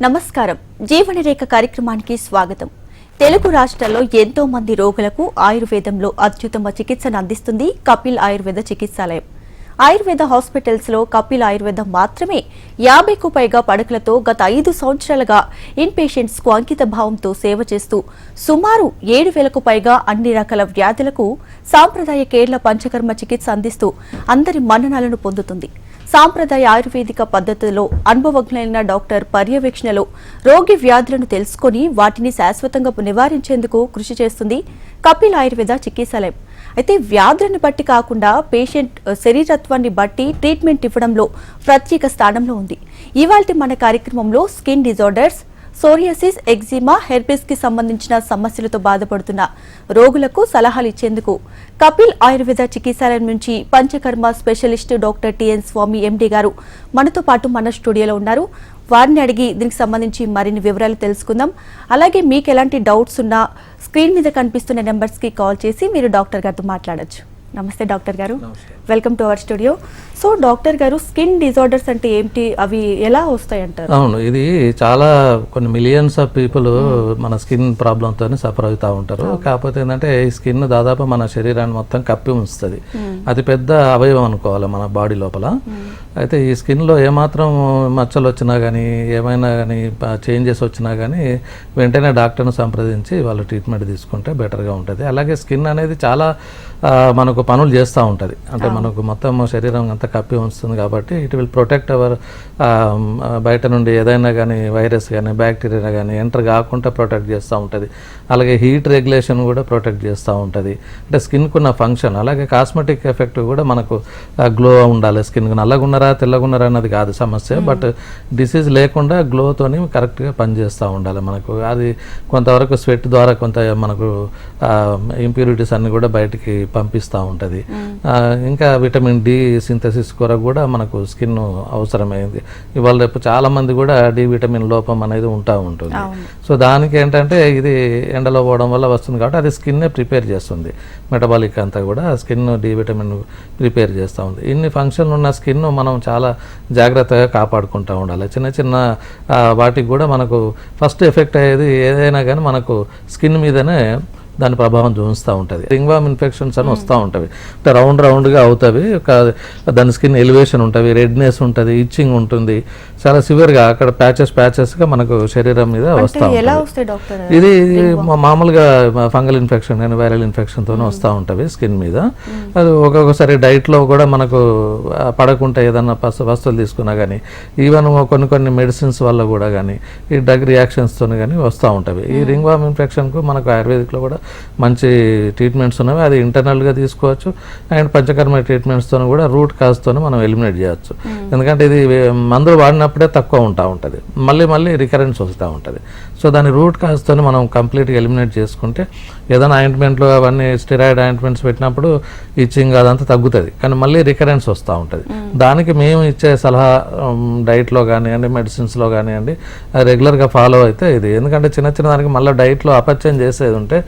నమస్కారం. జీవనరేఖ కార్యక్రమానికి స్వాగతం. తెలుగు రాష్ట్రాల్లో ఎంతో మంది రోగులకు ఆయుర్వేదంలో అత్యుత్తమ చికిత్సను అందిస్తుంది కపిల్ ఆయుర్వేద చికిత్సాలయం. ఆయుర్వేద హాస్పిటల్స్ లో కపిల్ ఆయుర్వేదం మాత్రమే 50కు పైగా పడకలతో గత 5 సంవత్సరాలుగా ఇన్ పేషెంట్స్ కు అంకిత భావంతో సేవ చేస్తూ సుమారు 7,000కు పైగా అన్ని రకాల వ్యాధులకు సాంప్రదాయ కేరళ పంచకర్మ చికిత్స అందిస్తూ అందరి మన్ననలను పొందుతుంది. సాంప్రదాయ ఆయుర్వేదిక పద్ధతుల్లో అనుభవజ్ఞులైన డాక్టర్ పర్యవేక్షణలో రోగి వ్యాధులను తెలుసుకుని వాటిని శాశ్వతంగా నివారించేందుకు కృషి చేస్తుంది కపిల్ ఆయుర్వేద చికిత్సాలయం. అయితే వ్యాధులను బట్టి కాకుండా పేషెంట్ శరీరత్వాన్ని బట్టి ట్రీట్మెంట్ ఇవ్వడంలో ప్రత్యేక స్థానంలో ఉంది. ఇవాల్టి మన కార్యక్రమంలో skin disorders, psoriasis, eczema, herpes కి సంబంధించిన సమస్యలతో బాధపడుతున్న రోగులకు సలహాలు ఇచ్చేందుకు కపిల్ ఆయుర్వేద చికిత్సాలయం నుంచి పంచకర్మ స్పెషలిస్ట్ డాక్టర్ టిఎన్ స్వామి ఎండి గారు మనతో పాటు మన స్టూడియోలో ఉన్నారు. వారిని అడిగి దీనికి సంబంధించి మరిన్ని వివరాలు తెలుసుకుందాం. అలాగే మీకు ఎలాంటి డౌట్స్ ఉన్నా స్క్రీన్ మీద కనిపిస్తున్న నెంబర్స్ కి కాల్ చేసి మీరు డాక్టర్ గారితో మాట్లాడొచ్చు. నమస్తే డాక్టర్ గారు, welcome to our studio. So doctor గారు, స్కిన్ డిజార్డర్స్ అంటే ఏంటి, అవి ఎలా వస్తాయి అంటారు? అవును, ఇది చాలా కొన్ని మిలియన్స్ ఆఫ్ పీపుల్ మన స్కిన్ ప్రాబ్లంతో సఫర్ అవుతూ ఉంటారు. కాకపోతే ఏంటంటే ఈ స్కిన్ దాదాపు మన శరీరాన్ని మొత్తం కప్పి ఉంచుతుంది. అది పెద్ద అవయవం అనుకోవాలి మన బాడీ లోపల. అయితే ఈ స్కిన్లో ఏమాత్రం మచ్చలు వచ్చినా కానీ ఏమైనా కానీ చేంజెస్ వచ్చినా కానీ వెంటనే డాక్టర్ను సంప్రదించి వాళ్ళు ట్రీట్మెంట్ తీసుకుంటే బెటర్గా ఉంటుంది. అలాగే స్కిన్ అనేది చాలా మనకు పనులు చేస్తూ ఉంటుంది. అంటే మనకు మొత్తం శరీరం అంతా కప్పి ఉంచుతుంది కాబట్టి ఇట్ విల్ ప్రొటెక్ట్ అవర్ బయట నుండి ఏదైనా కానీ వైరస్ కానీ బ్యాక్టీరియా కానీ ఎంటర్ కాకుండా ప్రొటెక్ట్ చేస్తూ ఉంటుంది. అలాగే హీట్ రెగ్యులేషన్ కూడా ప్రొటెక్ట్ చేస్తూ ఉంటుంది. అంటే స్కిన్కు ఉన్న ఫంక్షన్, అలాగే కాస్మెటిక్ ఎఫెక్ట్ కూడా మనకు గ్లో ఉండాలి. స్కిన్ నల్లగున్నారా తెల్లగున్నారా అన్నది కాదు సమస్య, బట్ డిసీజ్ లేకుండా గ్లోతోని కరెక్ట్గా పనిచేస్తూ ఉండాలి. మనకు అది కొంతవరకు స్వెట్ ద్వారా కొంత మనకు ఇంప్యూరిటీస్ అన్ని కూడా బయటికి పంపిస్తూ ఉంటుంది. ఇంకా విటమిన్ డి సింథసిస్ కొరకు కూడా మనకు స్కిన్ అవసరమైంది. ఇవాళ రేపు చాలా మంది కూడా డి విటమిన్ లోపం అనేది ఉంటుంది. సో దానికి ఏంటంటే ఇది ఎండలో పోవడం వల్ల వస్తుంది కాబట్టి అది స్కిన్నే ప్రిపేర్ చేస్తుంది. మెటబాలిక్ అంతా కూడా స్కిన్ డి విటమిన్ ప్రిపేర్ చేస్తూ ఉంది. ఇన్ని ఫంక్షన్లు ఉన్న స్కిన్ మనం చాలా జాగ్రత్తగా కాపాడుకుంటూ ఉండాలి. చిన్న చిన్న వాటికి కూడా మనకు ఫస్ట్ ఎఫెక్ట్ అయ్యేది ఏదైనా కానీ మనకు స్కిన్ మీదనే దాని ప్రభావం చూపిస్తూ ఉంటుంది. రింగ్వామ్ ఇన్ఫెక్షన్స్ అని వస్తూ ఉంటాయి. అంటే రౌండ్గా అవుతాయి. దాని స్కిన్ ఎలివేషన్ ఉంటుంది, రెడ్నెస్ ఉంటుంది, ఇచ్చింగ్ ఉంటుంది. చాలా సివియర్గా అక్కడ ప్యాచెస్గా మనకు శరీరం మీద వస్తూ ఉంటుంది. ఇది మామూలుగా ఫంగల్ ఇన్ఫెక్షన్ కానీ వైరల్ ఇన్ఫెక్షన్తోనే వస్తూ ఉంటుంది స్కిన్ మీద. అది ఒక్కొక్కసారి డైట్లో కూడా మనకు పడకుండా ఏదన్నా వస్తువులు తీసుకున్నా కానీ, ఈవెన్ కొన్ని మెడిసిన్స్ వల్ల కూడా కానీ ఈ డ్రగ్ రియాక్షన్స్తో కానీ వస్తూ ఉంటాయి. ఈ రింగ్వామ్ ఇన్ఫెక్షన్కు మనకు ఆయుర్వేదిక్లో కూడా మంచి ట్రీట్మెంట్స్ ఉన్నవి. అది ఇంటర్నల్గా తీసుకోవచ్చు. అండ్ పంచకర్మ ట్రీట్మెంట్స్తో కూడా రూట్ కాజ్తో మనం ఎలిమినేట్ చేయవచ్చు. ఎందుకంటే ఇది మందులు వాడినప్పుడే తక్కువ ఉంటుంది, మళ్ళీ రికరెన్స్ వస్తూ ఉంటుంది. సో దాని రూట్ కాజ్తో మనం కంప్లీట్గా ఎలిమినేట్ చేసుకుంటే ఏదైనా ఆయింట్మెంట్లు అవన్నీ స్టెరాయిడ్ ఆయింట్మెంట్స్ పెట్టినప్పుడు ఇచ్చింగ్ అదంతా తగ్గుతుంది, కానీ మళ్ళీ రికరెన్స్ వస్తూ ఉంటుంది. దానికి మేము ఇచ్చే సలహా డైట్లో కానివ్వండి, మెడిసిన్స్లో కానివ్వండి, రెగ్యులర్గా ఫాలో అయితే ఇది. ఎందుకంటే చిన్న దానికి మళ్ళీ డైట్లో అపత్యం చేసేది ఉంటే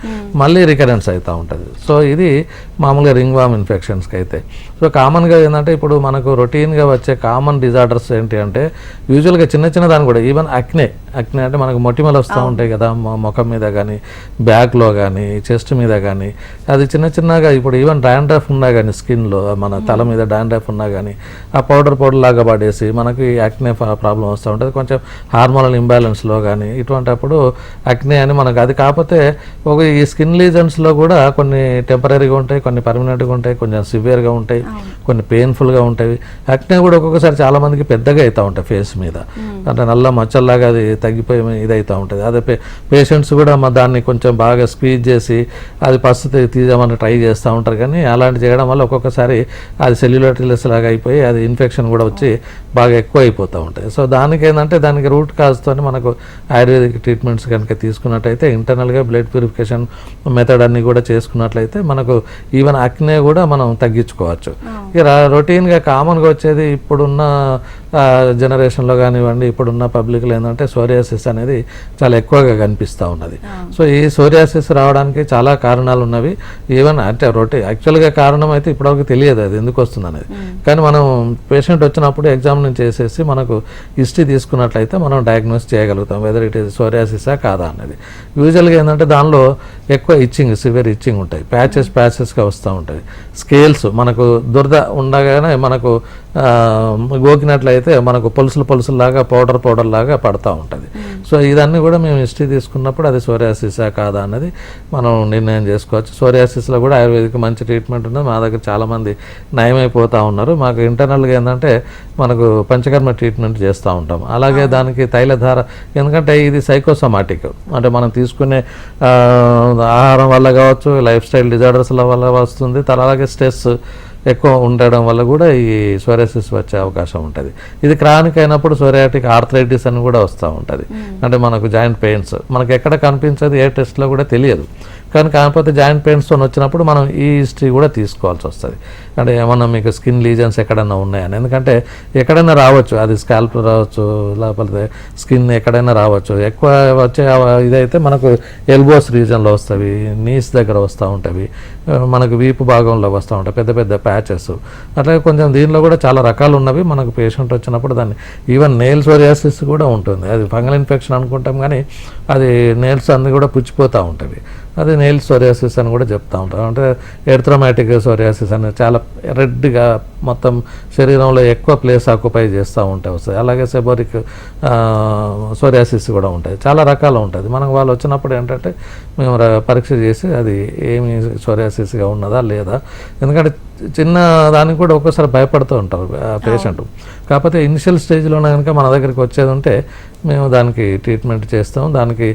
మళ్ళీ రికరెన్స్ అవుతూ ఉంటుంది. సో ఇది మామూలుగా రింగ్వామ్ ఇన్ఫెక్షన్స్కి అయితే. సో కామన్గా ఏంటంటే ఇప్పుడు మనకు రొటీన్గా వచ్చే కామన్ డిజార్డర్స్ ఏంటి అంటే యూజువల్గా చిన్న దాన్ని కూడా ఈవెన్ అక్నే అంటే మనకు మొటిమలు వస్తూ ఉంటాయి కదా, ముఖం మీద కానీ బ్యాక్లో కానీ చెస్ట్ మీద కానీ. అది చిన్నగా ఇప్పుడు ఈవెన్ డాండ్రఫ్ ఉన్నా కానీ స్కిన్లో మన తల మీద డాండ్రఫ్ ఉన్నా కానీ ఆ పౌడర్ లాగా పడేసి మనకి అక్నే ప్రాబ్లం వస్తూ ఉంటుంది. కొంచెం హార్మోనల్ ఇంబ్యాలెన్స్లో కానీ ఇటువంటిప్పుడు అక్నే అని మనకు అది. కాకపోతే ఈ స్కిన్ లీజన్స్లో కూడా కొన్ని టెంపరీగా ఉంటాయి, కొన్ని పర్మనెంట్గా ఉంటాయి, కొంచెం సివియర్గా ఉంటాయి, కొన్ని పెయిన్ఫుల్గా ఉంటాయి. అక్నే కూడా ఒక్కొక్కసారి చాలా మందికి పెద్దగా అవుతూ ఉంటాయి ఫేస్ మీద, అంటే నల్ల మచ్చల్లాగా అది తగ్గిపోయి ఇది అవుతూ ఉంటుంది. అదే పేషెంట్స్ కూడా దాన్ని కొంచెం బాగా స్క్వీజ్ చేసి అది పసుపు తీద్దామని ట్రై చేస్తూ ఉంటారు. కానీ అలాంటి చేయడం వల్ల ఒక్కొక్కసారి అది సెల్యులైటిస్ లాగా అయిపోయి అది ఇన్ఫెక్షన్ కూడా వచ్చి బాగా ఎక్కువ అయిపోతూ ఉంటాయి. సో దానికి ఏంటంటే దానికి రూట్ కాజ్తో మనకు ఆయుర్వేదిక్ ట్రీట్మెంట్స్ కనుక తీసుకున్నట్టయితే ఇంటర్నల్గా బ్లడ్ ప్యూరిఫికేషన్ మెథడ్ అన్ని కూడా చేసుకున్నట్లయితే మనకు ఈవెన్ అక్నే కూడా మనం తగ్గించుకోవచ్చు. ఇక రొటీన్గా కామన్గా వచ్చేది ఇప్పుడున్న జనరేషన్లో కానివ్వండి, ఇప్పుడున్న పబ్లిక్లో ఏంటంటే సోరియాసిస్ అనేది చాలా ఎక్కువగా కనిపిస్తూ ఉన్నది. సో ఈ సోరియాసిస్ రావడానికి చాలా కారణాలు ఉన్నవి. ఈవెన్ అంటే యాక్చువల్గా కారణం అయితే ఇప్పటివరకు తెలియదు అది ఎందుకు వస్తుంది అనేది. కానీ మనం పేషెంట్ వచ్చినప్పుడు ఎగ్జామిన్ చేసేసి మనకు హిస్టరీ తీసుకున్నట్లయితే మనం డయాగ్నోస్ చేయగలుగుతాం వెదర్ ఇట్ ఈస్ సోరియాసిసా కాదా అనేది. యూజువల్గా ఏంటంటే దానిలో ఎక్కువ ఇచ్చింగ్, సివియర్ ఇచ్చింగ్ ఉంటాయి, ప్యాచెస్గా వస్తూ ఉంటాయి. స్కేల్స్ మనకు దురద ఉండగానే మనకు గోకినట్లయితే మనకు పొలుసులాగా పౌడర్ లాగా పడతా ఉంటుంది. సో ఇదన్నీ కూడా మేము హిస్టరీ తీసుకున్నప్పుడు అది సోరియాసిసా కాదా అన్నది మనం నిర్ణయం చేసుకోవచ్చు. సోరియాసిస్లో కూడా ఆయుర్వేదిక్ మంచి ట్రీట్మెంట్ ఉంది. మా దగ్గర చాలామంది నయమైపోతూ ఉన్నారు. మాకు ఇంటర్నల్గా ఏంటంటే మనకు పంచకర్మ ట్రీట్మెంట్ చేస్తూ ఉంటాం. అలాగే దానికి తైలధార, ఎందుకంటే ఇది సైకోసమాటిక్, అంటే మనం తీసుకునే ఆహారం వల్ల కావచ్చు, లైఫ్ స్టైల్ డిజార్డర్స్ల వల్ల వస్తుంది. అలాగే స్ట్రెస్ ఎక్కువ ఉండడం వల్ల కూడా ఈ సోరియాసిస్ వచ్చే అవకాశం ఉంటుంది. ఇది క్రానిక్ అయినప్పుడు సోరియాటిక్ ఆర్థరైటిస్ అని కూడా వస్తూ ఉంటుంది. అంటే మనకు జాయింట్ పెయిన్స్ మనకు ఎక్కడ కనిపించదు, ఏ టెస్ట్లో కూడా తెలియదు. కానీ కాకపోతే జాయింట్ పెయిన్స్తో వచ్చినప్పుడు మనం ఈ హిస్టరీ కూడా తీసుకోవాల్సి వస్తుంది. అంటే ఏమన్నా మీకు స్కిన్ లీజన్స్ ఎక్కడైనా ఉన్నాయని, ఎందుకంటే ఎక్కడైనా రావచ్చు, అది స్కాల్ప్ రావచ్చు, లేకపోతే స్కిన్ ఎక్కడైనా రావచ్చు. ఎక్కువ వచ్చే ఇదైతే మనకు ఎల్బోస్ రీజన్లో వస్తాయి, నీస్ దగ్గర వస్తూ ఉంటాయి, మనకు వీపు భాగంలో వస్తూ ఉంటాయి పెద్ద పెద్ద ప్యాచెస్. అట్లాగే కొంచెం దీనిలో కూడా చాలా రకాలు ఉన్నవి. మనకు పేషెంట్ వచ్చినప్పుడు దాన్ని ఈవెన్ నెయిల్ సోరియాసిస్ కూడా ఉంటుంది. అది ఫంగల్ ఇన్ఫెక్షన్ అనుకుంటాం, కానీ అది నెయిల్స్ అన్నీ కూడా పుచ్చిపోతూ ఉంటుంది. అది నెయిల్ సోరియాసిస్ అని కూడా చెప్తూ ఉంటాం. అంటే ఎర్థ్రోమాటిక్ సోరియాసిస్ అనేది చాలా రెడ్గా మొత్తం శరీరంలో ఎక్కువ ప్లేస్ ఆక్యుపై చేస్తూ ఉంటాయి వస్తాయి. అలాగే సెబోరిక్ సోరియాసిస్ కూడా ఉంటాయి. చాలా రకాలు ఉంటుంది. మనకు వాళ్ళు వచ్చినప్పుడు ఏంటంటే మేము పరీక్ష చేసి అది ఏమి సోరియాసిస్గా ఉన్నదా లేదా, ఎందుకంటే చిన్న దానికి కూడా ఒక్కోసారి భయపడుతూ ఉంటారు పేషెంట్. కాకపోతే ఇనిషియల్ స్టేజ్లోనే కనుక మన దగ్గరికి వచ్చేది ఉంటే మేము దానికి ట్రీట్మెంట్ చేస్తాం. దానికి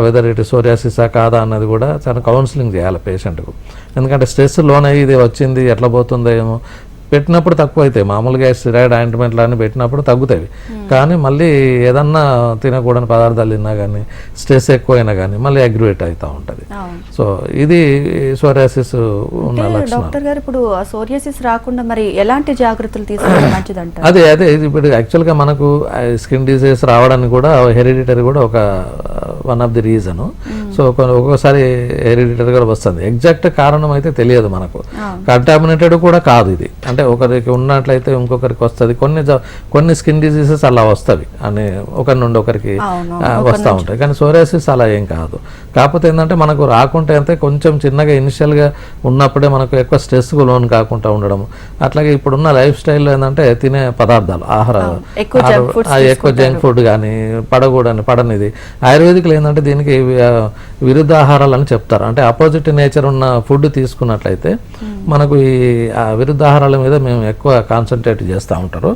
వెదర్ ఇట్ సోరియాసిసా కాదా అన్నది కూడా చాలా కౌన్సిలింగ్ చేయాలి పేషెంట్కు. ఎందుకంటే స్ట్రెస్ లోనయ్యి ఇది వచ్చింది ఎట్లా పోతుందో ఏమో, పెట్టినప్పుడు తక్కువ అవుతాయి. మామూలుగా స్టిరాయిడ్ ఆయింట్మెంట్లు అన్నీ పెట్టినప్పుడు తగ్గుతాయి. కానీ మళ్ళీ ఏదన్నా తినకూడని పదార్థాలు తిన్నా కానీ, స్ట్రెస్ ఎక్కువైనా కానీ మళ్ళీ అగ్రివేట్ అవుతూ ఉంటుంది. సో ఇది సోరియాసిస్ ఉన్న లక్షణం. డాక్టర్ గారు, ఇప్పుడు సోరియాసిస్ రాకుండా మరి ఎలాంటి జాగ్రత్తలు తీసుకోవడం మంచిదంట? అదే ఇప్పుడు యాక్చువల్గా మనకు స్కిన్ డిసీజ్ రావడానికి కూడా హెరిడిటరీ కూడా ఒక one of the reason. So ఒక్కోసారి హెరిడిటరీ కూడా వస్తుంది. ఎగ్జాక్ట్ కారణం అయితే తెలియదు మనకు. కంటామినేటెడ్ కూడా కాదు ఇది. అంటే ఒకరికి ఉన్నట్లయితే ఇంకొకరికి వస్తుంది. కొన్ని స్కిన్ డిసీజెస్ అలా వస్తాయి అని ఒకరి నుండి ఒకరికి వస్తూ ఉంటాయి. కానీ సోరియాసిస్ అలా ఏం కాదు. కాకపోతే ఏంటంటే మనకు రాకుంటే అంతే కొంచెం చిన్నగా ఇనిషియల్గా ఉన్నప్పుడే మనకు ఎక్కువ స్ట్రెస్కు లోన్ కాకుండా ఉండడం. అట్లాగే ఇప్పుడున్న లైఫ్ స్టైల్లో ఏంటంటే తినే పదార్థాలు, ఆహారాలు ఎక్కువ జంక్ ఫుడ్ కానీ పడనిది. ఆయుర్వేదిక్లో ఏంటంటే దీనికి విరుద్ధ ఆహారాలు అని చెప్తారు. అంటే అపోజిట్ నేచర్ ఉన్న ఫుడ్ తీసుకున్నట్లయితే మనకు ఈ విరుద్ధ ఆహారాల మీద మేము ఎక్కువ కాన్సన్ట్రేట్ చేస్తూ ఉంటారు.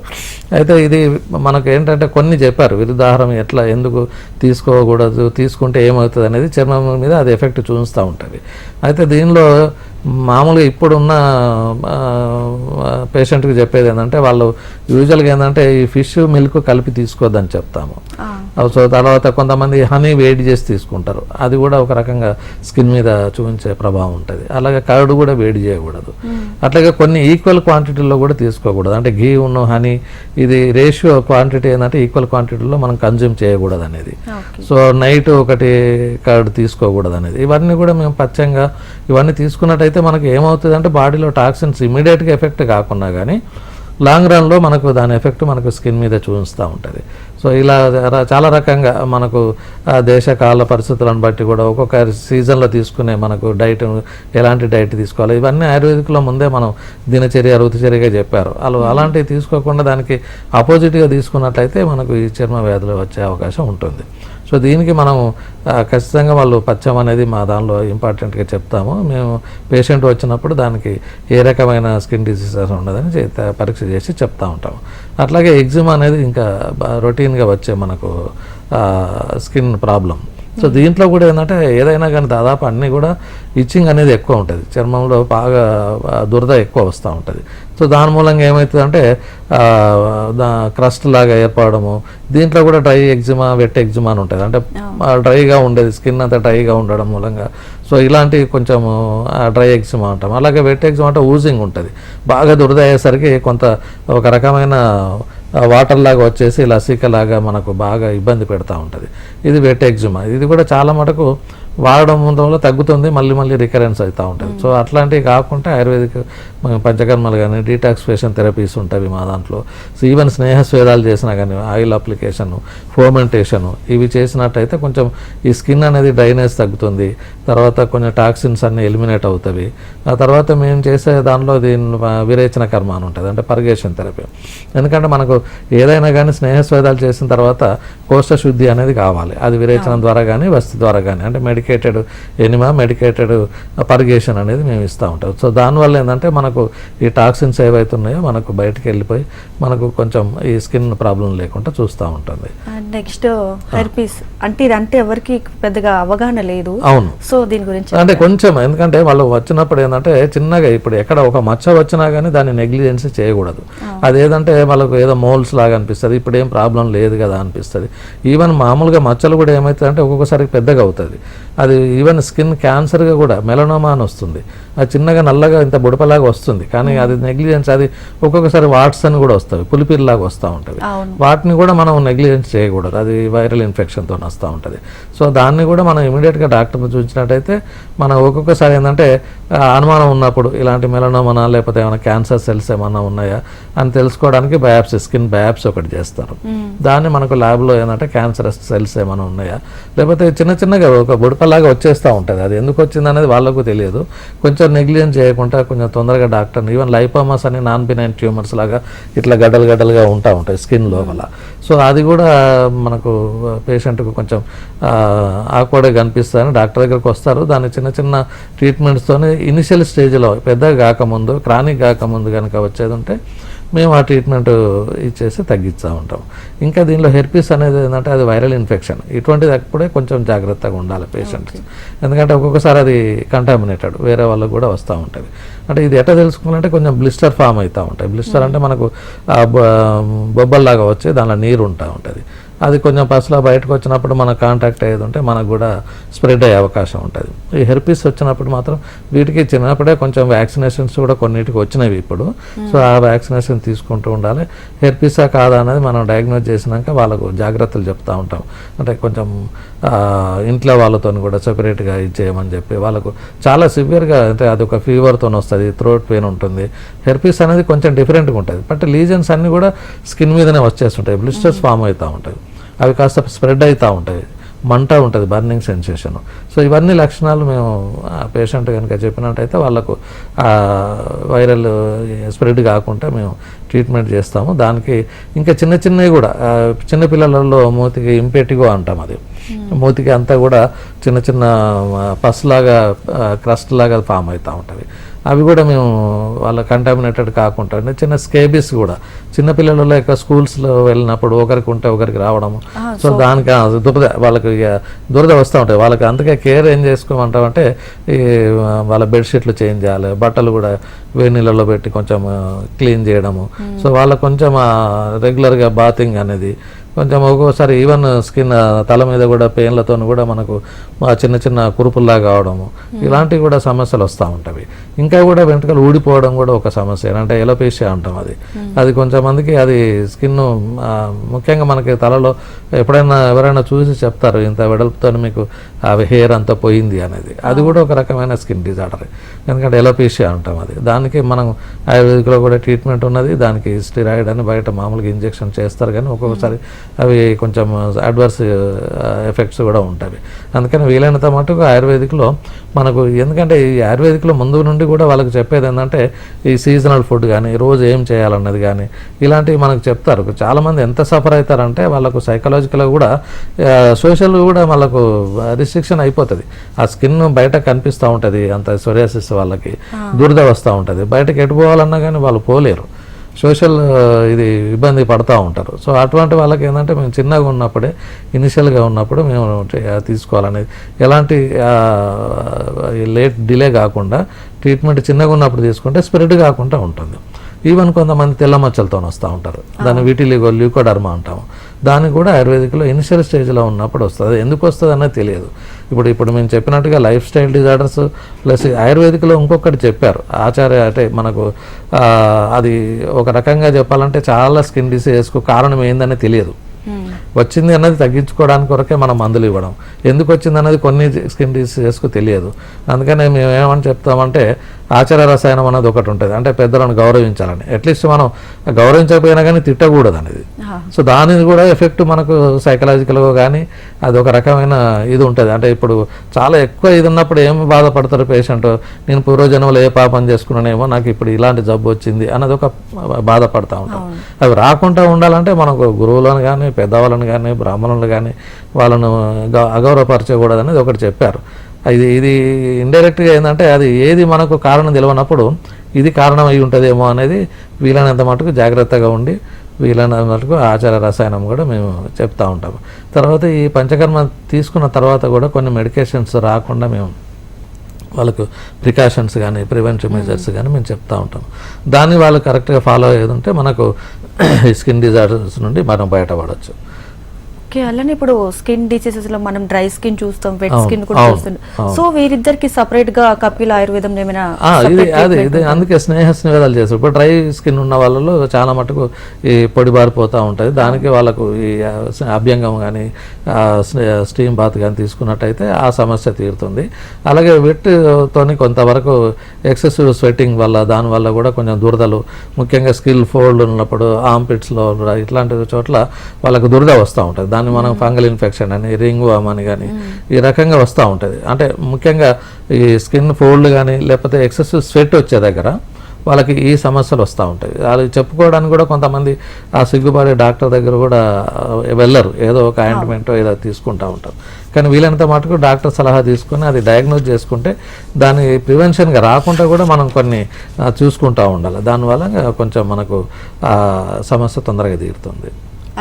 అయితే ఇది మనకు ఏంటంటే కొన్ని చెప్పారు విరుద్ధాహారం ఎట్లా ఎందుకు తీసుకోకూడదు, తీసుకుంటే ఏమవుతుంది అనేది చర్మం మీద అది ఎఫెక్ట్ చూపిస్తూ ఉంటుంది. అయితే దీనిలో మామూలుగా ఇప్పుడున్న పేషెంట్కి చెప్పేది ఏంటంటే వాళ్ళు యూజువల్గా ఏంటంటే ఈ ఫిష్ మిల్క్ కలిపి తీసుకోవద్దని చెప్తాము. సో తర్వాత కొంతమంది హనీ వేడి చేసి తీసుకుంటారు. అది కూడా ఒక రకంగా స్కిన్ మీద చూపించే ప్రభావం ఉంటుంది. అలాగే కర్డ్ కూడా వేడి చేయకూడదు. అట్లాగే కొన్ని ఈక్వల్ క్వాంటిటీలో కూడా తీసుకోకూడదు. అంటే ఘీ ఉన్న హనీ ఇది రేషియో క్వాంటిటీ ఏంటంటే ఈక్వల్ క్వాంటిటీలో మనం కన్జ్యూమ్ చేయకూడదు అనేది. సో నైట్ ఒకటి కర్డ్ తీసుకోకూడదు అనేది. ఇవన్నీ కూడా మేము పచ్చంగా ఇవన్నీ తీసుకున్నట్టయితే మనకు ఏమవుతుంది అంటే బాడీలో టాక్సిన్స్ ఇమీడియట్గా ఎఫెక్ట్ కాకుండా కానీ లాంగ్ రన్లో మనకు దాని ఎఫెక్ట్ మనకు స్కిన్ మీద చూపిస్తూ ఉంటుంది. సో ఇలా చాలా రకంగా మనకు దేశకాల పరిస్థితులను బట్టి కూడా ఒక్కొక్క సీజన్లో తీసుకునే మనకు డైట్, ఎలాంటి డైట్ తీసుకోవాలి ఇవన్నీ ఆయుర్వేదిక్లో ముందే మనం దినచర్య ఋతుచర్యగా చెప్పారు. అలాంటివి తీసుకోకుండా దానికి ఆపోజిట్గా తీసుకున్నట్లయితే మనకు ఈ చర్మ వ్యాధులు వచ్చే అవకాశం ఉంటుంది. సో దీనికి మనం ఖచ్చితంగా వాళ్ళు పచ్చం అనేది మా దానిలో ఇంపార్టెంట్గా చెప్తాము. మేము పేషెంట్ వచ్చినప్పుడు దానికి ఏ రకమైన స్కిన్ డిసీజెస్ ఉండదని పరీక్ష చేసి చెప్తూ ఉంటాము. అట్లాగే ఎగ్జిమా అనేది ఇంకా రొటీన్గా వచ్చే మనకు స్కిన్ ప్రాబ్లం. సో దీంట్లో కూడా ఏంటంటే ఏదైనా కానీ దాదాపు అన్నీ కూడా ఇచ్చింగ్ అనేది ఎక్కువ ఉంటుంది. చర్మంలో బాగా దురద ఎక్కువ వస్తూ ఉంటుంది. సో దాని మూలంగా ఏమవుతుందంటే క్రస్ట్ లాగా ఏర్పడము. దీంట్లో కూడా డ్రై ఎగ్జిమా, వెట్ ఎగ్జిమా అని ఉంటుంది. అంటే డ్రైగా ఉండేది స్కిన్ అంతా డ్రైగా ఉండడం మూలంగా సో ఇలాంటి కొంచెం డ్రై ఎగ్జిమా అంటాం. అలాగే వెట్ ఎగ్జిమా అంటే ఊజింగ్ ఉంటుంది. బాగా దురద అయ్యేసరికి కొంత ఒక రకమైన వాటర్ లాగా వచ్చేసి లసిక లాగా మనకు బాగా ఇబ్బంది పెడతా ఉంటుంది. ఇది వెట్ ఎగ్జిమా. ఇది కూడా చాలా మటుకు వాడడం వల్ల తగ్గుతుంది, మళ్ళీ మళ్ళీ రికరెన్స్ అవుతూ ఉంటుంది. సో అట్లాంటివి కాకుండా ఆయుర్వేదిక్ పంచకర్మలు కానీ డీటాక్సిఫికేషన్ థెరపీస్ ఉంటాయి మా దాంట్లో. సో ఈవెన్ స్నేహస్వేదాలు చేసినా కానీ ఆయిల్ అప్లికేషన్, ఫోమెంటేషన్ ఇవి చేసినట్టయితే కొంచెం ఈ స్కిన్ అనేది డ్రైనేజ్ తగ్గుతుంది. తర్వాత కొంచెం టాక్సిన్స్ అన్నీ ఎలిమినేట్ అవుతాయి. ఆ తర్వాత మేము చేసే దానిలో దీని విరేచన కర్మ అని ఉంటుంది, అంటే పర్గేషన్ థెరపీ. ఎందుకంటే మనకు ఏదైనా కానీ స్నేహస్వేదాలు చేసిన తర్వాత కోష్ట శుద్ధి అనేది కావాలి. అది విరేచనం ద్వారా కానీ వస్తు ద్వారా కానీ, అంటే మెడికేటెడ్ ఎనిమా, మెడికేటెడ్ పర్గేషన్ అనేది మేము ఇస్తూ ఉంటాం. సో దానివల్ల ఏంటంటే మనకు ఈ టాక్సిన్స్ ఏవైతే ఉన్నాయో మనకు బయటకు వెళ్ళిపోయి మనకు కొంచెం ఈ స్కిన్ ప్రాబ్లం లేకుండా చూస్తూ ఉంటుంది. నెక్స్ట్ హెర్పీస్ అంటే ఇదంటే ఎవరికి పెద్దగా అవగాహన లేదు. అవును. సో దీని గురించి అంటే కొంచెం, ఎందుకంటే వాళ్ళు వచ్చినప్పుడు ఏంటంటే చిన్నగా ఇప్పుడు ఎక్కడ ఒక మచ్చ వచ్చినా కానీ దాన్ని నెగ్లిజెన్సీ చేయకూడదు. అదేదంటే వాళ్ళకు ఏదో మోల్స్ లాగా అనిపిస్తుంది, ఇప్పుడు ఏం ప్రాబ్లం లేదు కదా అనిపిస్తుంది. ఈవెన్ మామూలుగా మచ్చలు కూడా ఏమవుతుంది అంటే ఒక్కొక్కసారి పెద్దగా అవుతుంది. అది ఈవెన్ స్కిన్ క్యాన్సర్గా కూడా మెలనోమా అని వస్తుంది. అది చిన్నగా నల్లగా ఇంత బుడపలాగా వస్తుంది, కానీ అది నెగ్లిజెన్స్. అది ఒక్కొక్కసారి వాట్స్ అని కూడా వస్తాయి, పులిపిల్లాగా వస్తూ ఉంటుంది. వాటిని కూడా మనం నెగ్లిజెన్స్ చేయకూడదు, అది వైరల్ ఇన్ఫెక్షన్తో వస్తూ ఉంటుంది. సో దాన్ని కూడా మనం ఇమీడియట్గా డాక్టర్ని చూసినట్టయితే మనం ఒక్కొక్కసారి ఏంటంటే అనుమానం ఉన్నప్పుడు ఇలాంటి మెలనోమా లేకపోతే ఏమైనా క్యాన్సర్ సెల్స్ ఏమన్నా ఉన్నాయా అని తెలుసుకోవడానికి బయాప్సీ, స్కిన్ బయాప్సీ ఒకటి చేస్తారు. దాన్ని మనకు ల్యాబ్లో ఏంటంటే క్యాన్సరస్ సెల్స్ ఏమైనా ఉన్నాయా, లేకపోతే చిన్న చిన్నగా ఒక బుడపలాగా వచ్చేస్తూ ఉంటుంది. అది ఎందుకు వచ్చింది అనేది వాళ్ళకు తెలియదు. కొంచెం నెగ్లిజెన్స్ చేయకుండా కొంచెం తొందరగా డాక్టర్ని, ఈవెన్ లైపోమాస్ అని నాన్ బినైన్ ట్యూమర్స్ లాగా ఇట్లా గడ్డలుగా ఉంటా ఉంటాయి స్కిన్ లోపల. సో అది కూడా మనకు పేషెంట్కు కొంచెం ఆక్వర్డ్గా కనిపిస్తుందని డాక్టర్ దగ్గరకు వస్తారు. దాన్ని చిన్న చిన్న ట్రీట్మెంట్స్తోనే ఇనిషియల్ స్టేజ్లో పెద్దగా కాకముందు, క్రానిక్ కాకముందు కనుక వచ్చేది ఉంటే మేము ఆ ట్రీట్మెంట్ ఇచ్చేసి తగ్గిస్తూ ఉంటాం. ఇంకా దీనిలో హెర్పీస్ అనేది ఏంటంటే అది వైరల్ ఇన్ఫెక్షన్. ఇటువంటిది అప్పుడే కొంచెం జాగ్రత్తగా ఉండాలి పేషెంట్స్, ఎందుకంటే ఒక్కొక్కసారి అది కంటామినేటెడ్ వేరే వాళ్ళకు కూడా వస్తూ ఉంటుంది. అంటే ఇది ఎట్లా తెలుసుకోవాలంటే కొంచెం బ్లిస్టర్ ఫామ్ అవుతూ ఉంటాయి. బ్లిస్టర్ అంటే మనకు బొబ్బల్లాగా వచ్చి దానిలో నీరు ఉంటా ఉంటుంది. అది కొంచెం పసులా బయటకు వచ్చినప్పుడు మనకు కాంటాక్ట్ అయ్యేది ఉంటే మనకు కూడా స్ప్రెడ్ అయ్యే అవకాశం ఉంటుంది. ఈ హెర్పీస్ వచ్చినప్పుడు మాత్రం వీటికి చిన్నప్పుడే కొంచెం వ్యాక్సినేషన్స్ కూడా కొన్నిటికి వచ్చినవి ఇప్పుడు. సో ఆ వ్యాక్సినేషన్ తీసుకుంటూ ఉండాలి. హెర్పీసా కాదా అనేది మనం డయాగ్నోజ్ చేసినాక వాళ్ళకు జాగ్రత్తలు చెప్తూ ఉంటాం. అంటే కొంచెం ఇంట్లో వాళ్ళతో కూడా సెపరేట్గా ఇచ్చేయమని చెప్పి, వాళ్ళకు చాలా సివియర్గా అంటే అది ఒక ఫీవర్తో వస్తుంది, థ్రోట్ పెయిన్ ఉంటుంది. హెర్పీస్ అనేది కొంచెం డిఫరెంట్గా ఉంటుంది. బట్ లీజన్స్ అన్నీ కూడా స్కిన్ మీదనే వచ్చేస్తుంటాయి, బ్లిస్టర్స్ ఫామ్ అవుతూ ఉంటాయి, అవి కాస్త స్ప్రెడ్ అవుతూ ఉంటాయి, మంట ఉంటుంది, బర్నింగ్ సెన్సేషన్. సో ఇవన్నీ లక్షణాలు మేము పేషెంట్ కనుక చెప్పినట్టయితే వాళ్ళకు వైరల్ స్ప్రెడ్ కాకుండా మేము ట్రీట్మెంట్ చేస్తాము. దానికి ఇంకా చిన్నవి కూడా చిన్నపిల్లలలో మూతికి ఇంపెటిగో అంటాం. అది మూతికి అంతా కూడా చిన్న పసులాగా క్రస్ట్ లాగా ఫామ్ అవుతూ ఉంటుంది. అవి కూడా మేము వాళ్ళ కంటామినేటెడ్ కాకుండా, అంటే చిన్న స్కేబిస్ కూడా చిన్నపిల్లలలో యొక్క స్కూల్స్లో వెళ్ళినప్పుడు ఒకరికి ఉంటే ఒకరికి రావడము. సో దానికి వాళ్ళకి దురద వస్తూ ఉంటాయి. వాళ్ళకి అందుకే కేర్ ఏం చేసుకోమంటామంటే ఈ వాళ్ళ బెడ్షీట్లు చేంజ్ చేయాలి, బట్టలు కూడా వేడి నీళ్ళలో పెట్టి కొంచెం క్లీన్ చేయడము. సో వాళ్ళకు కొంచెం రెగ్యులర్గా బాతింగ్ అనేది కొంచెం ఒక్కోసారి ఈవెన్ స్కిన్ తల మీద కూడా పెయిన్లతో కూడా మనకు చిన్న కురుపుల్లాగా కావడము, ఇలాంటివి కూడా సమస్యలు వస్తూ ఉంటాయి. ఇంకా కూడా వెంట్రుకలు ఊడిపోవడం కూడా ఒక సమస్య, అంటే ఎలోపేషియా అంటాం. అది కొంచెం మందికి అది స్కిన్ ముఖ్యంగా మనకి తలలో ఎప్పుడైనా ఎవరైనా చూసి చెప్తారు ఇంత వెడల్పుతో మీకు హెయిర్ అంతా పోయింది అనేది. అది కూడా ఒక రకమైన స్కిన్ డిజార్డర్, ఎందుకంటే ఎలోపేషియా అంటాం. అది దానికి మనం ఆయుర్వేదిక్లో కూడా ట్రీట్మెంట్ ఉన్నది. దానికి స్టిరాయిడ్ అని బయట మామూలుగా ఇంజెక్షన్ చేస్తారు, కానీ ఒక్కొక్కసారి అవి కొంచెం అడ్వర్స్ ఎఫెక్ట్స్ కూడా ఉంటాయి. అందుకని వీలైనంత మటుకు ఆయుర్వేదిక్లో మనకు, ఎందుకంటే ఈ ఆయుర్వేదిక్లో ముందు నుండి కూడా వాళ్ళకి చెప్పేది ఏంటంటే ఈ సీజనల్ ఫుడ్ కానీ రోజు ఏం చేయాలన్నది కానీ ఇలాంటివి మనకు చెప్తారు. చాలామంది ఎంత సఫర్ అవుతారంటే వాళ్ళకు సైకలాజికల్గా కూడా సోషల్ కూడా వాళ్ళకు రిస్ట్రిక్షన్ అయిపోతుంది. ఆ స్కిన్ బయట కనిపిస్తూ ఉంటుంది, అంత సోరియాసిస్ వాళ్ళకి దురద వస్తూ ఉంటుంది. బయటకు ఎటు పోవాలన్నా కానీ వాళ్ళు పోలేరు, సోషల్ ఇది ఇబ్బంది పడుతూ ఉంటారు. సో అటువంటి వాళ్ళకి ఏంటంటే మేము చిన్నగా ఉన్నప్పుడే, ఇనిషియల్గా ఉన్నప్పుడు మేము తీసుకోవాలనేది, ఎలాంటి డిలే కాకుండా ట్రీట్మెంట్ చిన్నగా ఉన్నప్పుడు తీసుకుంటే స్ప్రెడ్ కాకుండా ఉంటుంది. ఈవెన్ కొంతమంది తెల్ల మచ్చలతో వస్తూ ఉంటారు, దాన్ని వీటిలిగో ల్యూకోడర్మా అంటాము. దానికి కూడా ఆయుర్వేదిక్లో ఇనిషియల్ స్టేజ్లో ఉన్నప్పుడు వస్తుంది. ఎందుకు వస్తుంది అన్నది తెలియదు. ఇప్పుడు మేము చెప్పినట్టుగా లైఫ్ స్టైల్ డిజార్డర్స్ ప్లస్ ఆయుర్వేదిక్లో ఇంకొకటి చెప్పారు ఆచార్య, అంటే మనకు అది ఒక రకంగా చెప్పాలంటే చాలా స్కిన్ డిసీజెస్కు కారణం ఏందని తెలియదు. వచ్చింది అన్నది తగ్గించుకోవడానికి కొరకే మనం మందులు ఇవ్వడం, ఎందుకు వచ్చింది అన్నది కొన్ని స్కిన్ డిసీజెస్కు తెలియదు. అందుకనే మేము ఏమని చెప్తామంటే ఆచార రసాయనం అన్నది ఒకటి ఉంటుంది, అంటే పెద్దలను గౌరవించాలని. అట్లీస్ట్ మనం గౌరవించకపోయినా కానీ తిట్టకూడదు అనేది. సో దాని కూడా ఎఫెక్ట్ మనకు సైకలాజికల్గా కానీ అది ఒక రకమైన ఇది ఉంటుంది. అంటే ఇప్పుడు చాలా ఎక్కువ ఇది ఉన్నప్పుడు ఏమి బాధపడతారు పేషెంట్, నేను పూర్వజన్మలో ఏ పాపం చేసుకున్నానేమో నాకు ఇప్పుడు ఇలాంటి జబ్బు వచ్చింది అన్నది ఒక బాధపడతా ఉంటాం. అవి రాకుండా ఉండాలంటే మనకు గురువులను కానీ పెద్దవాళ్ళని కానీ బ్రాహ్మణులు కానీ వాళ్ళను అగౌరవపరచకూడదు అనేది ఒకటి చెప్పారు. ఇది ఇండైరెక్ట్గా ఏంటంటే అది ఏది మనకు కారణం తెలియనప్పుడు ఇది కారణం అయి ఉంటుందేమో అనేది వీలైనంత మటుకు జాగ్రత్తగా ఉండి వీలైనంత మటుకు ఆచార రసాయనం కూడా మేము చెప్తూ ఉంటాము. తర్వాత ఈ పంచకర్మ తీసుకున్న తర్వాత కూడా కొన్ని మెడికేషన్స్ రాకుండా మేము వాళ్ళకు ప్రికాషన్స్ కానీ ప్రివెంటివ్ మెజర్స్ కానీ మేము చెప్తూ ఉంటాం. దాన్ని వాళ్ళు కరెక్ట్గా ఫాలో అయ్యేది ఉంటే మనకు స్కిన్ డిజార్డర్స్ నుండి మనం బయటపడవచ్చు. ఓకే, అలానే ఇప్పుడు స్కిన్ డిసీజెస్ లో మనం డ్రై స్కిన్ చూస్తాం, వెట్ స్కిన్ కూడా చూస్తాం. సో వీరిద్దరికి సపరేట్ గా కపిల్ ఆయుర్వేదం ఏమైనా ఇది అందుకే స్నేహాలు చేస్తారు. ఇప్పుడు డ్రై స్కిన్ ఉన్న వాళ్ళలో చాలా మటుకు ఈ పొడి బారిపోతూ ఉంటుంది. దానికి వాళ్ళకు ఈ అభ్యంగం కానీ స్టీమ్ బాత్ కానీ తీసుకున్నట్టయితే ఆ సమస్య తీరుతుంది. అలాగే వెట్తోని కొంతవరకు ఎక్సెసివ్ స్వెట్టింగ్ వల్ల దానివల్ల కూడా కొంచెం దురదలు, ముఖ్యంగా స్కిల్ ఫోల్డ్ ఉన్నప్పుడు ఆర్మ్పిట్స్లో ఇట్లాంటి చోట్ల వాళ్ళకు దురద వస్తూ ఉంటుంది. దాన్ని మనం ఫంగల్ ఇన్ఫెక్షన్ అని రింగ్ వామ్ అని కానీ ఈ రకంగా వస్తూ ఉంటుంది. అంటే ముఖ్యంగా ఈ స్కిన్ ఫోల్డ్ కానీ లేకపోతే ఎక్సెసివ్ స్వెట్ వచ్చే దగ్గర వాళ్ళకి ఈ సమస్యలు వస్తూ ఉంటాయి. అది చెప్పుకోవడానికి కూడా కొంతమంది ఆ సిగ్గుపడే డాక్టర్ దగ్గర కూడా వెళ్ళరు, ఏదో ఒక ఆయింట్మెంటో ఏదో తీసుకుంటూ ఉంటారు. కానీ వీలైనంత మటుకు డాక్టర్ సలహా తీసుకుని అది డయాగ్నోజ్ చేసుకుంటే దాని ప్రివెన్షన్గా రాకుండా కూడా మనం కొన్ని చూసుకుంటూ ఉండాలి. దానివల్ల కొంచెం మనకు సమస్య తొందరగా తీరుతుంది.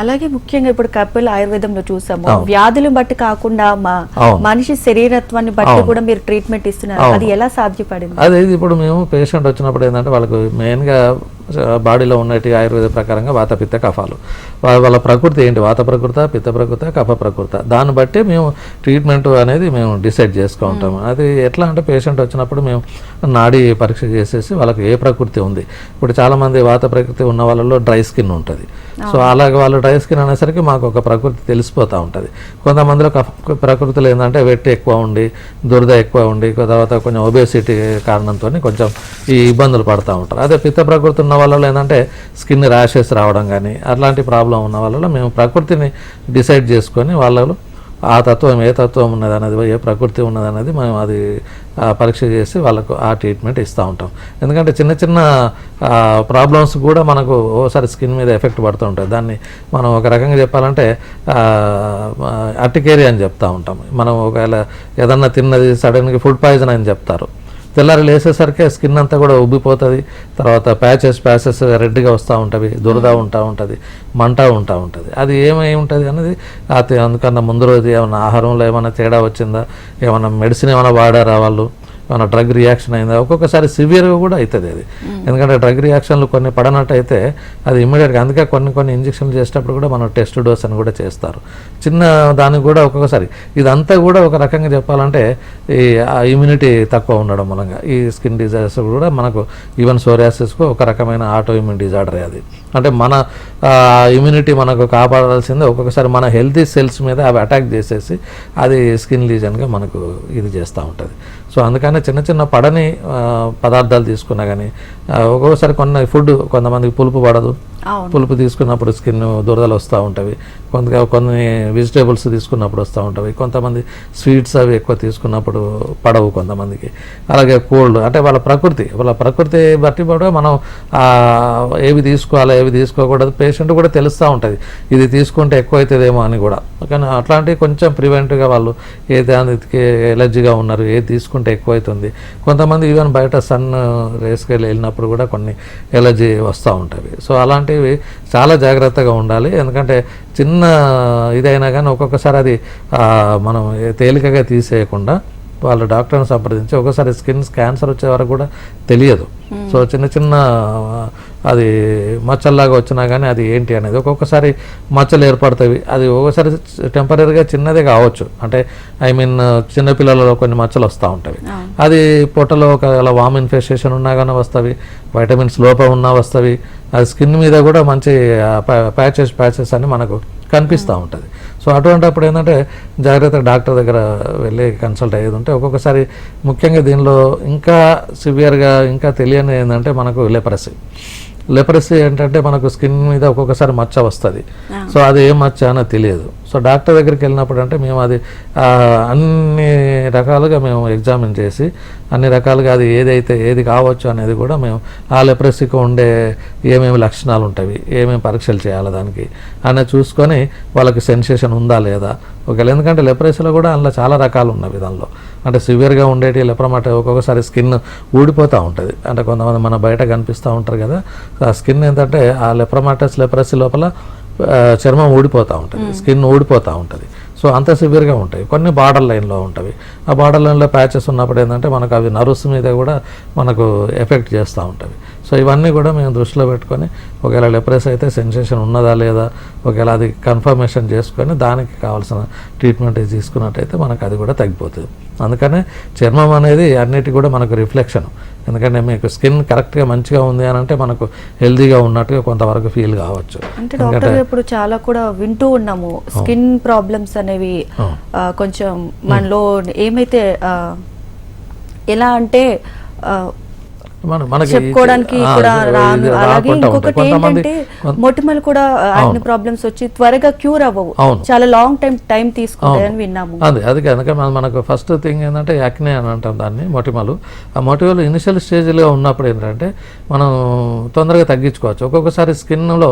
అలాగే ముఖ్యంగా ఇప్పుడు కపిల్ ఆయుర్వేదంలో చూసాము, వ్యాధులను బట్టి కాకుండా మనిషి శరీరత్వాన్ని బట్టి కూడా మీరు ట్రీట్మెంట్ ఇస్తున్నారు. అది ఎలా సాధ్యపడింది? అదే ఇప్పుడు మేము పేషెంట్ వచ్చినప్పుడు ఏంటంటే వాళ్ళకు మెయిన్గా బాడీలో ఉన్నటి ఆయుర్వేద ప్రకారంగా వాత పిత్త కఫాలు, వాళ్ళ ప్రకృతి ఏంటి, వాత ప్రకృత, పిత్త ప్రకృత, కఫ ప్రకృత, దాన్ని బట్టి మేము ట్రీట్మెంట్ అనేది మేము డిసైడ్ చేసుకుంటాము. అది ఎట్లా అంటే పేషెంట్ వచ్చినప్పుడు మేము నాడీ పరీక్ష చేసేసి వాళ్ళకి ఏ ప్రకృతి ఉంది. ఇప్పుడు చాలామంది వాత ప్రకృతి ఉన్న వాళ్ళలో డ్రై స్కిన్ ఉంటుంది. సో అలాగే వాళ్ళు డ్రై స్కిన్ అనేసరికి మాకు ఒక ప్రకృతి తెలిసిపోతూ ఉంటుంది. కొంతమందిలో ప్రకృతిలో ఏంటంటే వెట్ ఎక్కువ ఉండి దురద ఎక్కువ ఉండి తర్వాత కొంచెం ఒబేసిటీ కారణంతో కొంచెం ఈ ఇబ్బందులు పడుతూ ఉంటారు. అదే పిత్త ప్రకృతి ఉన్న వాళ్ళలో ఏంటంటే స్కిన్ ర్యాషెస్ రావడం కానీ అట్లాంటి ప్రాబ్లం ఉన్న వాళ్ళలో మేము ప్రకృతిని డిసైడ్ చేసుకొని వాళ్ళలో ఆ తత్వం ఏ తత్వం ఉన్నది అనేది, ఏ ప్రకృతి ఉన్నది అనేది మేము అది పరీక్ష చేసి వాళ్ళకు ఆ ట్రీట్మెంట్ ఇస్తూ ఉంటాం. ఎందుకంటే చిన్న చిన్న ప్రాబ్లమ్స్ కూడా మనకు ఓసారి స్కిన్ మీద ఎఫెక్ట్ పడుతూ ఉంటుంది. దాన్ని మనం ఒక రకంగా చెప్పాలంటే అర్టికేరియా అని చెప్తూ ఉంటాం. మనం ఒకవేళ ఏదన్నా తిన్నది సడన్గా ఫుడ్ పాయిజన్ అని చెప్తారు. తెల్లారి లేసేసరికి స్కిన్ అంతా కూడా ఉబ్బిపోతుంది. తర్వాత ప్యాచెస్ రెడ్గా వస్తూ ఉంటుంది, దురద ఉంటుంది, మంట ఉంటుంది. అది ఏమై ఉంటుంది అన్నది అందుకన్నా ముందు రోజు ఏమైనా ఆహారంలో ఏమైనా తేడా వచ్చిందా, ఏమైనా మెడిసిన్ ఏమైనా వాడారా, వాళ్ళు ఏమైనా డ్రగ్ రియాక్షన్ అయిందా, ఒక్కొక్కసారి సివియర్గా కూడా అవుతుంది అది. ఎందుకంటే డ్రగ్ రియాక్షన్లు కొన్ని పడనట్టు అయితే అది ఇమ్మీడియట్గా, అందుకే కొన్ని ఇంజక్షన్లు చేసేటప్పుడు కూడా మనం టెస్ట్ డోస్ అని కూడా చేస్తారు. చిన్న దానికి కూడా ఒక్కొక్కసారి ఇదంతా కూడా ఒక రకంగా చెప్పాలంటే ఈ ఇమ్యూనిటీ తక్కువ ఉండడం మూలంగా ఈ స్కిన్ డిజార్డర్స్ కూడా మనకు ఈవెన్ సోరియాసిస్కు ఒక రకమైన ఆటో ఇమ్యూన్ డిజార్డర్ అది. అంటే మన ఇమ్యూనిటీ మనకు కాపాడాల్సిందే. ఒక్కొక్కసారి మన హెల్తీ సెల్స్ మీద అవి అటాక్ చేసేసి అది స్కిన్ లీజన్గా మనకు ఇది చేస్తూ ఉంటుంది. సో అందుకని చిన్న చిన్న పడని పదార్థాలు తీసుకున్నా కానీ ఒక్కొక్కసారి కొంతమందికి పులుపు పడదు, పులుపు తీసుకున్నప్పుడు స్కిన్ దురదలు వస్తూ ఉంటాయి. కొన్ని వెజిటేబుల్స్ తీసుకున్నప్పుడు వస్తూ ఉంటాయి. కొంతమంది స్వీట్స్ అవి ఎక్కువ తీసుకున్నప్పుడు పడవు కొంతమందికి. అలాగే కోల్డ్, అంటే వాళ్ళ ప్రకృతి బట్టి కూడా మనం ఏవి తీసుకోవాలి ఏవి తీసుకోకూడదు పేషెంట్ కూడా తెలుస్తూ ఉంటుంది. ఇది తీసుకుంటే ఎక్కువ అవుతుందేమో అని కూడా. కానీ అట్లాంటివి కొంచెం ప్రివెంటివ్గా వాళ్ళు ఏ దానికి ఎలర్జీగా ఉన్నారు, ఏది తీసుకుంటే ఎక్కువ అవుతుంది. కొంతమంది ఈవెన్ బయట సన్ రేస్కి వెళ్ళినప్పుడు కూడా కొన్ని ఎలర్జీ వస్తూ ఉంటుంది. సో అలాంటివి చాలా జాగ్రత్తగా ఉండాలి. ఎందుకంటే చిన్న ఇదైనా కానీ ఒక్కొక్కసారి అది మనం తేలికగా తీసేయకుండా వాళ్ళు డాక్టర్ని సంప్రదించి, ఒకసారి స్కిన్ క్యాన్సర్ వచ్చే వరకు కూడా తెలియదు. సో చిన్న అది మచ్చల్లాగా వచ్చినా కానీ అది ఏంటి అనేది. ఒక్కొక్కసారి మచ్చలు ఏర్పడతాయి, అది ఒక్కొక్కసారి టెంపరీగా చిన్నదే కావచ్చు, అంటే ఐ మీన్ చిన్నపిల్లలలో కొన్ని మచ్చలు వస్తూ ఉంటాయి. అది పొట్టలో ఒకవేళ వామ్ ఇన్ఫెస్టేషన్ ఉన్నా కానీ వస్తుంది, వైటమిన్స్ లోపం ఉన్నా వస్తుంది. అది స్కిన్ మీద కూడా మంచి ప్యాచెస్ అని మనకు కనిపిస్తూ ఉంటుంది. సో అటువంటిప్పుడు ఏంటంటే జాగ్రత్తగా డాక్టర్ దగ్గర వెళ్ళి కన్సల్ట్ అయ్యేది ఉంటే, ఒక్కొక్కసారి ముఖ్యంగా దీనిలో ఇంకా సివియర్గా ఇంకా తెలియని ఏంటంటే మనకు లెపరసీ ఏంటంటే మనకు స్కిన్ మీద ఒక్కొక్కసారి మచ్చ వస్తుంది. సో అది ఏ మచ్చ అని తెలియదు. సో డాక్టర్ దగ్గరికి వెళ్ళినప్పుడు అంటే మేము అది అన్ని రకాలుగా మేము ఎగ్జామిన్ చేసి అన్ని రకాలుగా అది ఏది కావచ్చు అనేది కూడా మేము ఆ లెపరసీకి ఉండే ఏమేమి లక్షణాలు ఉంటాయి, ఏమేమి పరీక్షలు చేయాలి దానికి అనేది చూసుకొని వాళ్ళకి సెన్సేషన్ ఉందా లేదా ఒకవేళ. ఎందుకంటే లెపరసీలో కూడా అందులో చాలా రకాలు ఉన్నవి. దానిలో అంటే సివియర్గా ఉండేటి లెప్రమాటస్ ఒక్కొక్కసారి స్కిన్ ఊడిపోతూ ఉంటుంది. అంటే కొంతమంది మన బయట కనిపిస్తూ ఉంటారు కదా, ఆ స్కిన్ ఏంటంటే ఆ లెప్రసీ లోపల చర్మం ఊడిపోతూ ఉంటుంది, స్కిన్ ఊడిపోతూ ఉంటుంది. సో అంత సివియర్గా ఉంటాయి. కొన్ని బార్డర్ లైన్లో ఉంటాయి. ఆ బార్డర్ లైన్లో ప్యాచెస్ ఉన్నప్పుడు ఏంటంటే మనకు అవి నర్వ్స్ మీద కూడా మనకు ఎఫెక్ట్ చేస్తూ ఉంటాయి. సో ఇవన్నీ కూడా మేము దృష్టిలో పెట్టుకొని ఒకవేళ లెప్రసీ అయితే సెన్సేషన్ ఉన్నదా లేదా ఒకవేళ అది కన్ఫర్మేషన్ చేసుకొని దానికి కావాల్సిన ట్రీట్మెంట్ తీసుకున్నట్టయితే మనకు అది కూడా తగ్గిపోతుంది. అందుకనే చర్మం అనేది అన్నిటి కూడా మనకు రిఫ్లెక్షన్. ఎందుకంటే మీకు స్కిన్ కరెక్ట్గా మంచిగా ఉంది అని అంటే మనకు హెల్తీగా ఉన్నట్టుగా కొంతవరకు ఫీల్ కావచ్చు. అంటే డాక్టర్ ఇప్పుడు చాలా కూడా వింటూ ఉన్నాము, స్కిన్ ప్రాబ్లమ్స్ అనేవి కొంచెం మనలో ఏమైతే ఎలా అంటే చెప్పుకోవడానికి కూడా రాను. అలాగే ఇంకొకటి ఏంటంటే మొటిమలు కూడా యాక్నే ప్రాబ్లమ్స్ వచ్చి త్వరగా క్యూర్ అవ్వవు, చాలా లాంగ్ టైం తీసుకుంటాయని విన్నాము. అది కనుక మనకు ఫస్ట్ థింగ్ ఏంటంటే యాక్నే అని అంటాం దాన్ని, మొటిమలు. ఆ మొటిమలు ఇనిషియల్ స్టేజ్లో ఉన్నప్పుడు ఏంటంటే మనం తొందరగా తగ్గించుకోవచ్చు. ఒక్కొక్కసారి స్కిన్లో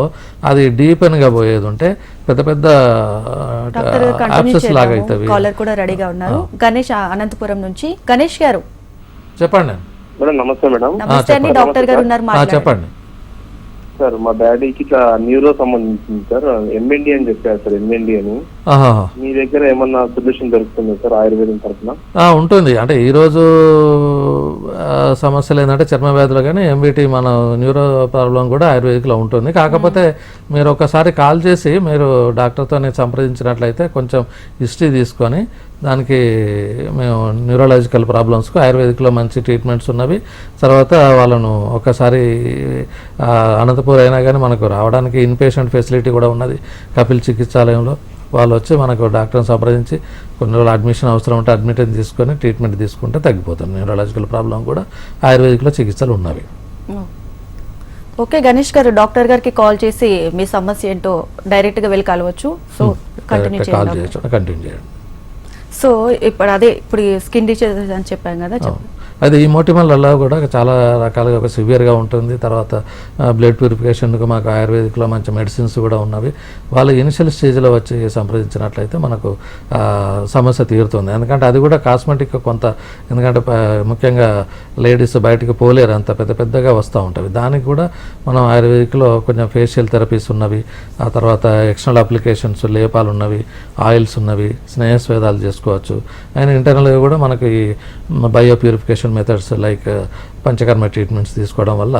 అది డీపెన్గా పోయేది ఉంటే పెద్ద లాగా అవుతుంది. కాలర్ కూడా రెడీగా ఉన్నారు, గణేష్ అనంతపురం నుంచి. గణేష్ గారు చెప్పండి. మేడం నమస్తే. మేడం నమస్తే అండి, డాక్టర్ గారు ఉన్నారు, చెప్పండి సార్. మా డాడీకి ఇట్లా న్యూరో సంబంధించింది సార్, ఎంఎన్డి అని చెప్పారు సార్. ఎంఎన్డి అని మీ దగ్గర ఏమన్నా సొల్యూషన్ దొరుకుతుంది సార్ ఆయుర్వేదం తరఫున? ఉంటుంది. అంటే ఈరోజు సమస్యలు ఏంటంటే చర్మ వ్యాధులు కానీ ఎంబీటీ మన న్యూరో ప్రాబ్లం కూడా ఆయుర్వేదిక్లో ఉంటుంది. కాకపోతే మీరు ఒకసారి కాల్ చేసి మీరు డాక్టర్తో సంప్రదించినట్లయితే కొంచెం హిస్టరీ తీసుకొని దానికి మేము న్యూరలాజికల్ ప్రాబ్లమ్స్కు ఆయుర్వేదిక్లో మంచి ట్రీట్మెంట్స్ ఉన్నవి. తర్వాత వాళ్ళను ఒకసారి అనంతపూర్ అయినా కానీ మనకు రావడానికి ఇన్పేషెంట్ ఫెసిలిటీ కూడా ఉన్నది కపిల్ చికిత్సాలయంలో. వాళ్ళు వచ్చి మనకు డాక్టర్ని సంప్రదించి కొన్ని రోజులు అడ్మిషన్ అవసరం ఉంటే అడ్మిషన్ తీసుకొని ట్రీట్మెంట్ తీసుకుంటే తగ్గిపోతుంది. న్యూరలాజికల్ ప్రాబ్లం కూడా ఆయుర్వేదిక్లో చికిత్సలు ఉన్నవి. ఓకే గణేష్ గారు, డాక్టర్ గారికి కాల్ చేసి మీ సమస్య ఏంటో డైరెక్ట్గా వెళ్ళి కలవచ్చు. సో కంటిన్యూ చేయండి. సో ఇప్పుడు స్కిన్ డిసీజెస్ అని చెప్పాం కదా, అది ఈ మొటిమలలో కూడా చాలా రకాలుగా ఒక సివియర్గా ఉంటుంది. తర్వాత బ్లడ్ ప్యూరిఫికేషన్కు మాకు ఆయుర్వేదిక్లో మంచి మెడిసిన్స్ కూడా ఉన్నవి. వాళ్ళు ఇనిషియల్ స్టేజ్లో వచ్చి సంప్రదించినట్లయితే మనకు సమస్య తీరుతుంది. ఎందుకంటే అది కూడా కాస్మెటిక్ కొంత, ఎందుకంటే ముఖ్యంగా లేడీస్ బయటికి పోలేరు, అంత పెద్దగా వస్తూ ఉంటుంది. దానికి కూడా మనం ఆయుర్వేదిక్లో కొంచెం ఫేషియల్ థెరపీస్ ఉన్నవి, ఆ తర్వాత ఎక్స్టర్నల్ అప్లికేషన్స్ లేపాలు ఉన్నవి, ఆయిల్స్ ఉన్నవి, స్నేహస్వేదాలు చేసుకోవచ్చు. అండ్ ఇంటర్నల్గా కూడా మనకి bio purification methods like panchakarma treatments తీసుకోవడం వల్ల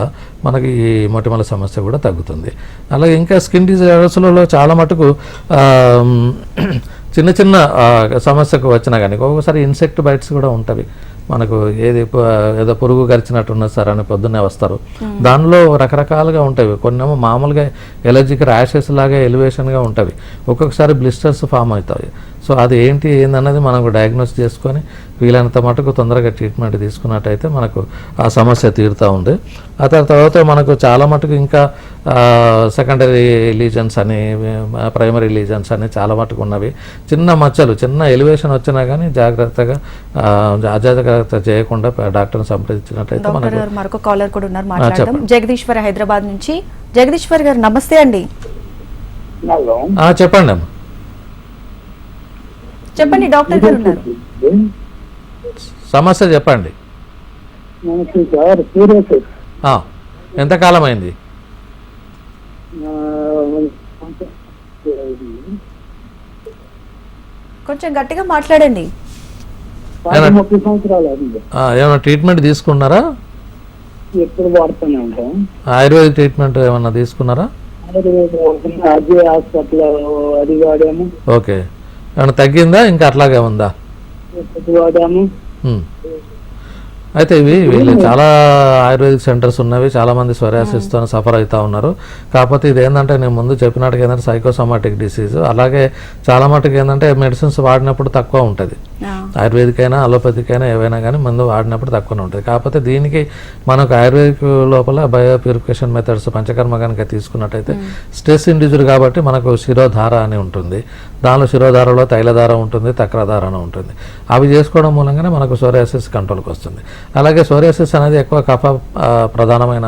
మనకి ఈ మొటిమల సమస్య కూడా తగ్గుతుంది. అలాగే ఇంకా స్కిన్ డిజీజెస్లలో చాలా మటుకు చిన్న సమస్యకు వచ్చినా కానీ ఒక్కొక్కసారి ఇన్సెక్ట్ బైట్స్ కూడా ఉంటాయి. మనకు ఏదో పురుగు గరిచినట్టున్నది సార్ అని పొద్దున్నే వస్తారు. దానిలో రకరకాలుగా ఉంటాయి. కొన్నేమో మామూలుగా ఎలర్జిక్ ర్యాషెస్ లాగా ఎలివేషన్గా ఉంటాయి, ఒక్కొక్కసారి బ్లిస్టర్స్ ఫామ్ అవుతాయి. సో అది ఏందన్నది మనకు డయాగ్నోస్ చేసుకొని వీలైనంత మటుకు తొందరగా ట్రీట్మెంట్ తీసుకున్నట్టయితే మనకు ఆ సమస్య తీరుతూ ఉంది. ఆ తర్వాత మనకు చాలా మటుకు ఇంకా సెకండరీ లీజన్స్ అని, ప్రైమరీ లీజన్స్ అని చాలా మటుకు ఉన్నవి. చిన్న మచ్చలు, చిన్న ఎలివేషన్ వచ్చినా కానీ జాగ్రత్తగా అజాగ్రత్త చేయకుండా డాక్టర్ని సంప్రదించినట్టయితే మనకు. మరొక కాలర్ కూడా ఉన్నారు, మాట్లాడదాం. జగదీశ్వర్ హైదరాబాద్ నుంచి. జగదీశ్వర్ గారు నమస్తే అండి. చెప్పండి అమ్మ. చెప్పండి, డాక్టర్ గారు ఉన్నారు. సమస్య చెప్పండి. ఎంతకాలం అయింది? కొంచెం గట్టిగా మాట్లాడండి. ఏమైనా ట్రీట్మెంట్ తీసుకున్నారా? ఎప్పుడు వాడుతూనే ఉంటాం. ఆయుర్వేద ట్రీట్మెంట్ ఏమన్నా తీసుకున్నారా? ఆయుర్వేద వాడుతున్నా, అజయ్ హాస్పిటల్ అది వాడాము. ఓకే, ఏమన్నా తగ్గిందా ఇంకా అట్లాగే ఉందా? ఎప్పుడు వాడాము. ఉమ్. అయితే వీళ్ళు చాలా ఆయుర్వేదిక్ సెంటర్స్ ఉన్నవి, చాలా మంది సోరియాసిస్తో సఫర్ అవుతూ ఉన్నారు. కాకపోతే ఇది ఏంటంటే నేను ముందు చెప్పినట్టుగా ఏంటంటే సైకోసోమాటిక్ డిసీజ్. అలాగే చాలా మటుకు ఏంటంటే మెడిసిన్స్ వాడినప్పుడు తక్కువ ఉంటుంది, ఆయుర్వేదిక్ అయినా అలోపతిక్ అయినా ఏవైనా కానీ ముందు వాడినప్పుడు తక్కువనే ఉంటుంది. కాకపోతే దీనికి మనకు ఆయుర్వేదిక్ లోపల బయో ప్యూరిఫికేషన్ మెథడ్స్ పంచకర్మ కనుక తీసుకున్నట్టయితే స్ట్రెస్ ఇండ్యూస్డ్ కాబట్టి మనకు శిరోధార అని ఉంటుంది. దానిలో శిరోధారలో తైలధార ఉంటుంది, తక్రధార అని ఉంటుంది. అవి చేసుకోవడం మూలంగానే మనకు సోరియాసిస్ కంట్రోల్కి వస్తుంది. అలాగే సోరియాసిస్ అనేది ఎక్కువ కఫ ప్రధానమైన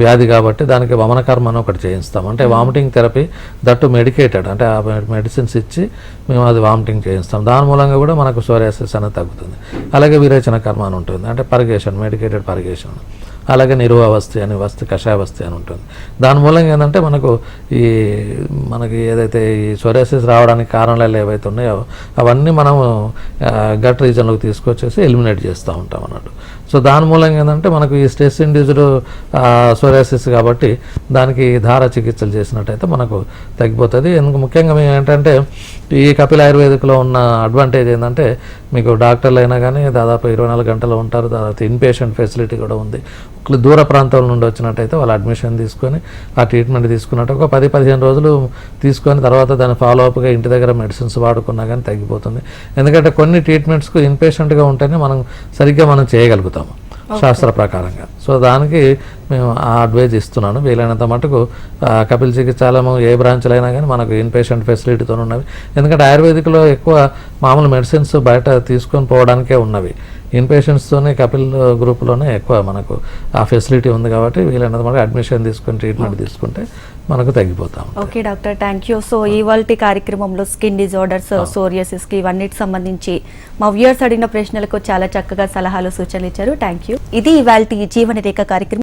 వ్యాధి కాబట్టి దానికి వమన కర్మ అని ఒకటి చేయిస్తాం. అంటే వామిటింగ్ థెరపీ, దట్టు మెడికేటెడ్, అంటే ఆ మెడిసిన్స్ ఇచ్చి మేము అది వామిటింగ్ చేయిస్తాం. దాని మూలంగా కూడా మనకు సోరియాసిస్ అనేది తగ్గుతుంది. అలాగే విరేచన కర్మ అని ఉంటుంది, అంటే పర్గేషన్, మెడికేటెడ్ పర్గేషన్. అలాగే నిరువ వస్తి అని, కషాయ వస్తి అని ఉంటుంది. దాని మూలంగా ఏంటంటే మనకి ఏదైతే ఈ సోరియాసిస్ రావడానికి కారణాలు ఏవైతే ఉన్నాయో అవన్నీ మనము గట్ రీజన్లోకి తీసుకొచ్చేసి ఎలిమినేట్ చేస్తూ ఉంటాం అన్నట్టు. సో దాని మూలంగా ఏంటంటే మనకు ఈ స్ట్రెస్ ఇండ్యూస్డ్ సోరియాసిస్ కాబట్టి దానికి ధార చికిత్సలు చేసినట్టయితే మనకు తగ్గిపోతుంది. ఎందుకు ముఖ్యంగా మేము ఏంటంటే ఈ కపిల్ ఆయుర్వేదిక్లో ఉన్న అడ్వాంటేజ్ ఏంటంటే మీకు డాక్టర్లు అయినా కానీ దాదాపు 24 గంటలు ఉంటారు. తర్వాత ఇన్పేషెంట్ ఫెసిలిటీ కూడా ఉంది. దూర ప్రాంతాల నుండి వచ్చినట్టయితే వాళ్ళు అడ్మిషన్ తీసుకొని ఆ ట్రీట్మెంట్ తీసుకున్నట్టు ఒక 10-15 రోజులు తీసుకొని తర్వాత దాని ఫాలోఅప్గా ఇంటి దగ్గర మెడిసిన్స్ వాడుకున్నా కానీ తగ్గిపోతుంది. ఎందుకంటే కొన్ని ట్రీట్మెంట్స్కు ఇన్పేషెంట్గా ఉంటేనే మనం చేయగలుగుతాము శాస్త్ర ప్రకారంగా. సో దానికి మేము ఆ అడ్వైజ్ ఇస్తున్నాను. వీలైనంత మటుకు కపిల్ చికిత్సాలయం ఏ బ్రాంచ్లు అయినా కానీ మనకు ఇన్పేషెంట్ ఫెసిలిటీతో ఉన్నవి. ఎందుకంటే ఆయుర్వేదిక్లో ఎక్కువ మామూలు మెడిసిన్స్ బయట తీసుకొని పోవడానికే ఉన్నవి. ఇన్పేషెంట్స్తోనే కపిల్ గ్రూప్లోనే ఎక్కువ మనకు ఆ ఫెసిలిటీ ఉంది కాబట్టి వీలైనంత మటుకు అడ్మిషన్ తీసుకొని ట్రీట్మెంట్ తీసుకుంటే మనకు తగ్గిపోతాం. Okay doctor, thank you. So ఇవాల్టి కార్యక్రమంలో స్కిన్ డిజార్డర్స్, సోరియాసిస్కి ఇవన్నిటి సంబంధించి మా వ్యూయర్స్ అడిగిన ప్రశ్నలకు చాలా చక్కగా సలహాలు, సూచనలు ఇచ్చారు. Thank you. ఇది ఇవాల్టి జీవన రేఖ కార్యక్రమం.